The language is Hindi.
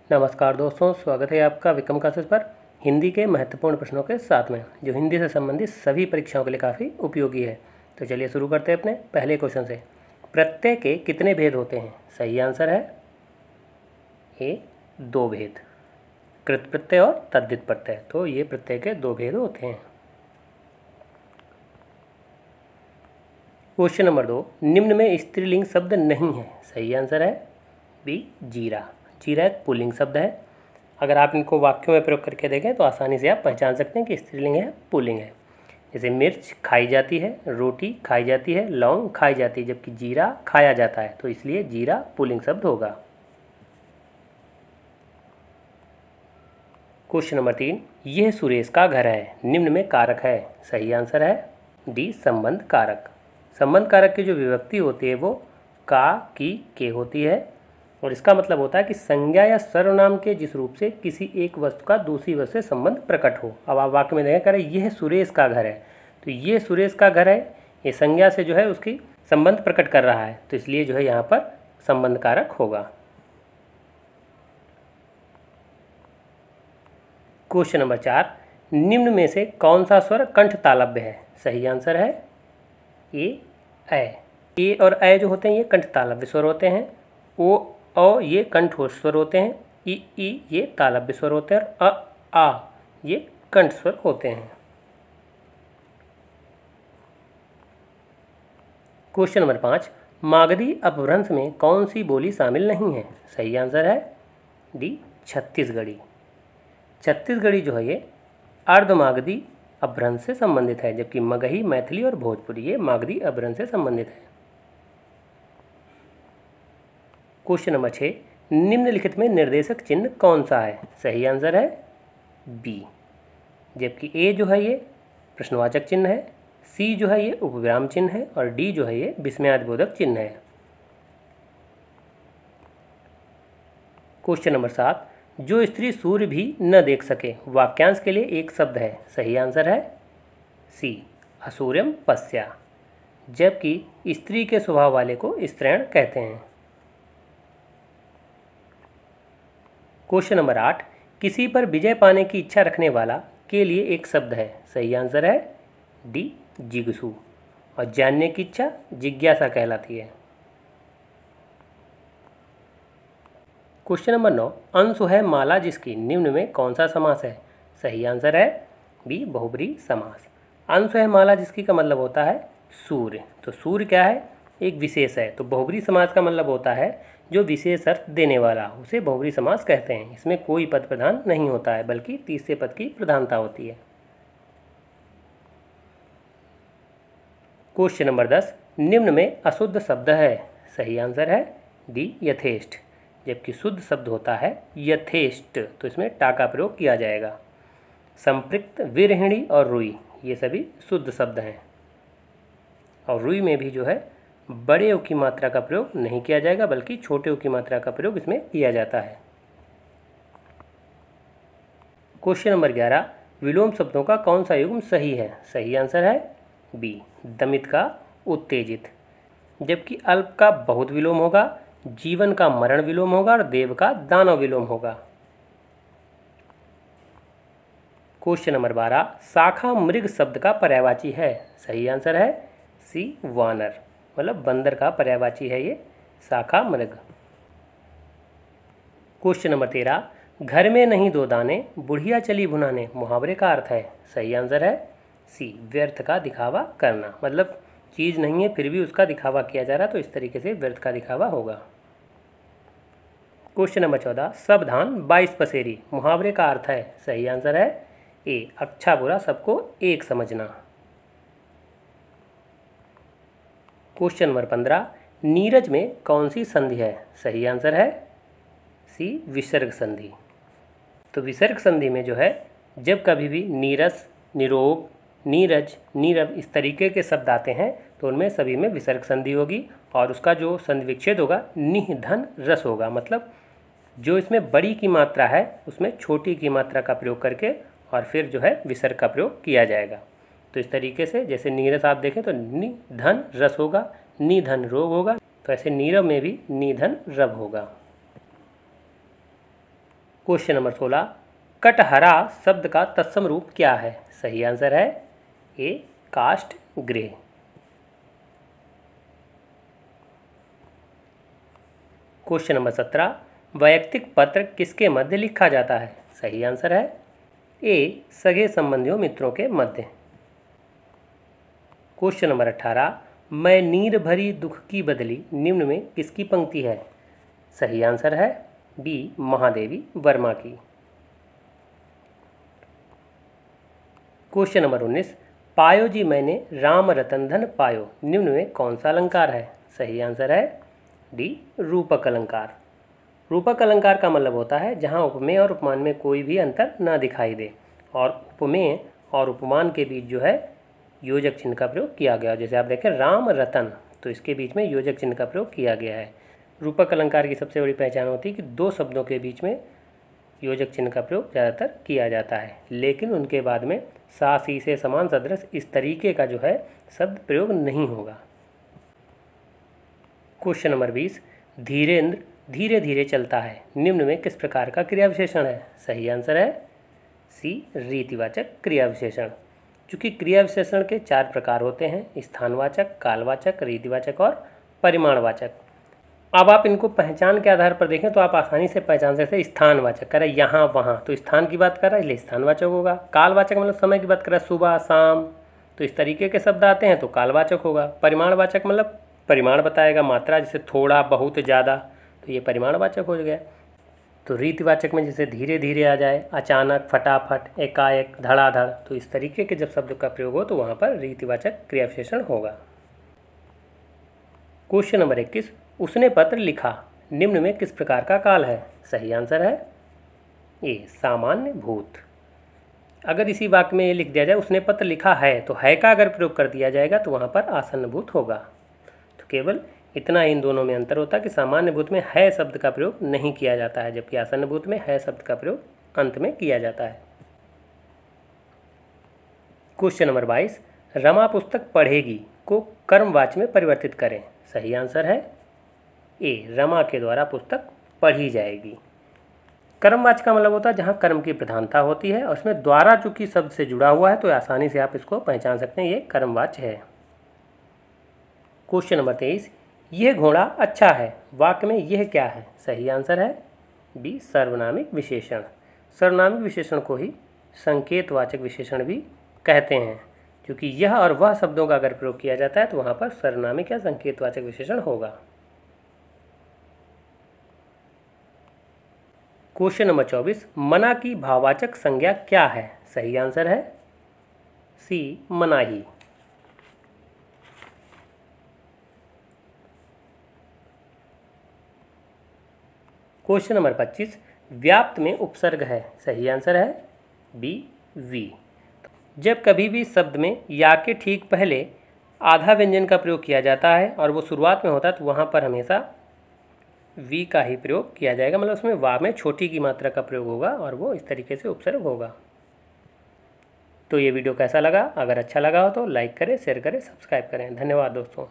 नमस्कार दोस्तों, स्वागत है आपका विक्रम क्लासेस पर हिंदी के महत्वपूर्ण प्रश्नों के साथ में, जो हिंदी से संबंधित सभी परीक्षाओं के लिए काफ़ी उपयोगी है। तो चलिए शुरू करते हैं अपने पहले क्वेश्चन से। प्रत्यय के कितने भेद होते हैं? सही आंसर है ए, 2 भेद, कृत प्रत्यय और तद्धित प्रत्यय। तो ये प्रत्यय के 2 भेद होते हैं। क्वेश्चन नंबर 2, निम्न में स्त्रीलिंग शब्द नहीं है। सही आंसर है बी, जीरा। जीरा एक पुल्लिंग शब्द है। अगर आप इनको वाक्यों में प्रयोग करके देखें तो आसानी से आप पहचान सकते हैं कि स्त्रीलिंग है, पुल्लिंग है। जैसे मिर्च खाई जाती है, रोटी खाई जाती है, लौंग खाई जाती है, जबकि जीरा खाया जाता है, तो इसलिए जीरा पुल्लिंग शब्द होगा। क्वेश्चन नंबर 3, यह सुरेश का घर है, निम्न में कारक है। सही आंसर है डी, संबंध कारक। संबंध कारक की जो विभक्ति होती है वो का, की, के होती है, और इसका मतलब होता है कि संज्ञा या सर्वनाम के जिस रूप से किसी एक वस्तु का दूसरी वस्तु से संबंध प्रकट हो। अब आप वाक्य में देखें, कह रहे यह सुरेश का घर है, तो ये सुरेश का घर है, ये संज्ञा से जो है उसकी संबंध प्रकट कर रहा है, तो इसलिए जो है यहाँ पर संबंध कारक होगा। क्वेश्चन नंबर 4, निम्न में से कौन सा स्वर कंठ तालव्य है? सही आंसर है ए और ए जो होते हैं ये कंठ तालव्य स्वर होते हैं। ओ ये कंठोष्ठ स्वर होते हैं। ई ये तालव्य स्वर होते हैं, और आ ये कंठ स्वर होते हैं। क्वेश्चन नंबर 5, मागधी अपभ्रंश में कौन सी बोली शामिल नहीं है? सही आंसर है डी, छत्तीसगढ़ी। छत्तीसगढ़ी जो है ये अर्धमागधी अपभ्रंश से संबंधित है, जबकि मगही, मैथिली और भोजपुरी ये मागधी अपभ्रंश से संबंधित है। क्वेश्चन नंबर 6, निम्नलिखित में निर्देशक चिन्ह कौन सा है? सही आंसर है बी, जबकि ए जो है ये प्रश्नवाचक चिन्ह है, सी जो है ये उपविराम चिन्ह है, और डी जो है ये विस्मयादिबोधक चिन्ह है। क्वेश्चन नंबर 7, जो स्त्री सूर्य भी न देख सके, वाक्यांश के लिए एक शब्द है। सही आंसर है सी, असूर्यम पश्या, जबकि स्त्री के स्वभाव वाले को स्त्रैण कहते हैं। क्वेश्चन नंबर 8, किसी पर विजय पाने की इच्छा रखने वाला के लिए एक शब्द है। सही आंसर है डी, जिज्ञासु, और जानने की इच्छा जिज्ञासा कहलाती है। क्वेश्चन नंबर 9, अंशु है माला जिसकी, निम्न में कौन सा समास है? सही आंसर है बी, बहुब्री समास। अंशु है माला जिसकी का मतलब होता है सूर्य, तो सूर्य क्या है? एक विशेष है, तो बहुब्री समास का मतलब होता है जो विशेष अर्थ देने वाला, उसे बहुब्री समास कहते हैं। इसमें कोई पद प्रधान नहीं होता है, बल्कि तीसरे पद की प्रधानता होती है। क्वेश्चन नंबर 10, निम्न में अशुद्ध शब्द है। सही आंसर है डी, यथेष्ट, जबकि शुद्ध शब्द होता है यथेष्ट, तो इसमें टा का प्रयोग किया जाएगा। संपृक्त, विरहिणी और रुई ये सभी शुद्ध शब्द हैं, और रुई में भी जो है बड़े उ की मात्रा का प्रयोग नहीं किया जाएगा, बल्कि छोटे उ की मात्रा का प्रयोग इसमें किया जाता है। क्वेश्चन नंबर 11, विलोम शब्दों का कौन सा युग्म सही है? सही आंसर है बी, दमित का उत्तेजित, जबकि अल्प का बहुत विलोम होगा, जीवन का मरण विलोम होगा, और देव का दानव विलोम होगा। क्वेश्चन नंबर 12, शाखा मृग शब्द का पर्यायवाची है। सही आंसर है सी, वानर, मतलब बंदर का पर्यायवाची है ये शाखा मृग। क्वेश्चन नंबर 13, घर में नहीं 2 दाने, बुढ़िया चली भुनाने, मुहावरे का अर्थ है। सही आंसर है सी, व्यर्थ का दिखावा करना, मतलब चीज़ नहीं है फिर भी उसका दिखावा किया जा रहा, तो इस तरीके से व्यर्थ का दिखावा होगा। क्वेश्चन नंबर 14, सावधान 22 पसेरी, मुहावरे का अर्थ है। सही आंसर है ए, अच्छा बुरा सबको एक समझना। क्वेश्चन नंबर 15, नीरज में कौन सी संधि है? सही आंसर है सी, विसर्ग संधि। तो विसर्ग संधि में जो है जब कभी भी नीरस, निरोग, नीरज, नीरव इस तरीके के शब्द आते हैं तो उनमें सभी में विसर्ग संधि होगी, और उसका जो संधि विच्छेद होगा निह धन रस होगा, मतलब जो इसमें बड़ी की मात्रा है उसमें छोटी की मात्रा का प्रयोग करके और फिर जो है विसर्ग का प्रयोग किया जाएगा। तो इस तरीके से जैसे नीरस आप देखें तो नि धन रस होगा, नि धन रोग होगा, तो ऐसे नीरव में भी नि धन रव होगा। क्वेश्चन नंबर 16, कटहरा शब्द का तत्सम रूप क्या है? सही आंसर है ए कास्ट ग्रे। क्वेश्चन नंबर 17, वैयक्तिक पत्र किसके मध्य लिखा जाता है? सही आंसर है ए सगे संबंधियों मित्रों के मध्य। क्वेश्चन नंबर 18, मैं नीर भरी दुख की बदली निम्न में किसकी पंक्ति है? सही आंसर है बी महादेवी वर्मा की। क्वेश्चन नंबर 19, पायो जी मैंने राम रतन धन पायो निम्न में कौन सा अलंकार है? सही आंसर है डी रूपक अलंकार। रूपक अलंकार का मतलब होता है जहाँ उपमेय और उपमान में कोई भी अंतर ना दिखाई दे और उपमेय और उपमान के बीच जो है योजक चिन्ह का प्रयोग किया गया। जैसे आप देखें राम रतन, तो इसके बीच में योजक चिन्ह का प्रयोग किया गया है। रूपक अलंकार की सबसे बड़ी पहचान होती है कि दो शब्दों के बीच में योजक चिन्ह का प्रयोग ज़्यादातर किया जाता है, लेकिन उनके बाद में सा सी से समान सदृश इस तरीके का जो है शब्द प्रयोग नहीं होगा। क्वेश्चन नंबर 20, धीरेन्द्र धीरे धीरे चलता है निम्न में किस प्रकार का क्रिया विशेषण है? सही आंसर है सी रीतिवाचक क्रिया विशेषण। चूँकि क्रिया विशेषण के 4 प्रकार होते हैं, स्थानवाचक, कालवाचक, रीतिवाचक और परिमाणवाचक। अब आप इनको पहचान के आधार पर देखें तो आप आसानी से पहचान सकते हैं। स्थानवाचक कर रहा है यहाँ वहाँ, तो स्थान की बात कर रहा है इसलिए स्थानवाचक होगा। कालवाचक मतलब समय की बात कर रहा है, सुबह शाम, तो इस तरीके के शब्द आते हैं तो कालवाचक होगा। परिमाणवाचक मतलब परिमाण बताएगा, मात्रा, जैसे थोड़ा, बहुत, ज़्यादा, तो ये परिमाणवाचक हो गया। तो रीतिवाचक में जैसे धीरे धीरे आ जाए, अचानक, फटाफट, एकाएक, धड़ाधड़, तो इस तरीके के जब शब्द का प्रयोग हो तो वहाँ पर रीतिवाचक क्रिया विशेषण होगा। क्वेश्चन नंबर 21, उसने पत्र लिखा निम्न में किस प्रकार का काल है? सही आंसर है ए सामान्य भूत। अगर इसी वाक्य में ये लिख दिया जाए उसने पत्र लिखा है, तो है का अगर प्रयोग कर दिया जाएगा तो वहाँ पर आसन्न भूत होगा। तो केवल इतना इन दोनों में अंतर होता है कि सामान्य भूत में है शब्द का प्रयोग नहीं किया जाता है, जबकि आसन्न भूत में है शब्द का प्रयोग अंत में किया जाता है। क्वेश्चन नंबर 22, रमा पुस्तक पढ़ेगी को कर्मवाच्य में परिवर्तित करें। सही आंसर है ए रमा के द्वारा पुस्तक पढ़ी जाएगी। कर्मवाच्य का मतलब होता है जहाँ कर्म की प्रधानता होती है और उसमें द्वारा चूंकि शब्द से जुड़ा हुआ है तो आसानी से आप इसको पहचान सकते हैं, ये कर्मवाच्य है। क्वेश्चन नंबर 23, यह घोड़ा अच्छा है वाक्य में यह क्या है? सही आंसर है बी सर्वनामिक विशेषण। सर्वनामिक विशेषण को ही संकेतवाचक विशेषण भी कहते हैं, क्योंकि यह और वह शब्दों का अगर प्रयोग किया जाता है तो वहाँ पर सर्वनामिक या संकेतवाचक विशेषण होगा। क्वेश्चन नंबर 24, मना की भाववाचक संज्ञा क्या है? सही आंसर है सी मनाही। क्वेश्चन नंबर 25, व्याप्त में उपसर्ग है। सही आंसर है बी वी। जब कभी भी शब्द में या के ठीक पहले आधा व्यंजन का प्रयोग किया जाता है और वो शुरुआत में होता है तो वहाँ पर हमेशा वी का ही प्रयोग किया जाएगा, मतलब उसमें वा में छोटी की मात्रा का प्रयोग होगा और वो इस तरीके से उपसर्ग होगा। तो ये वीडियो कैसा लगा? अगर अच्छा लगा हो तो लाइक करें, शेयर करें, सब्सक्राइब करें। धन्यवाद दोस्तों।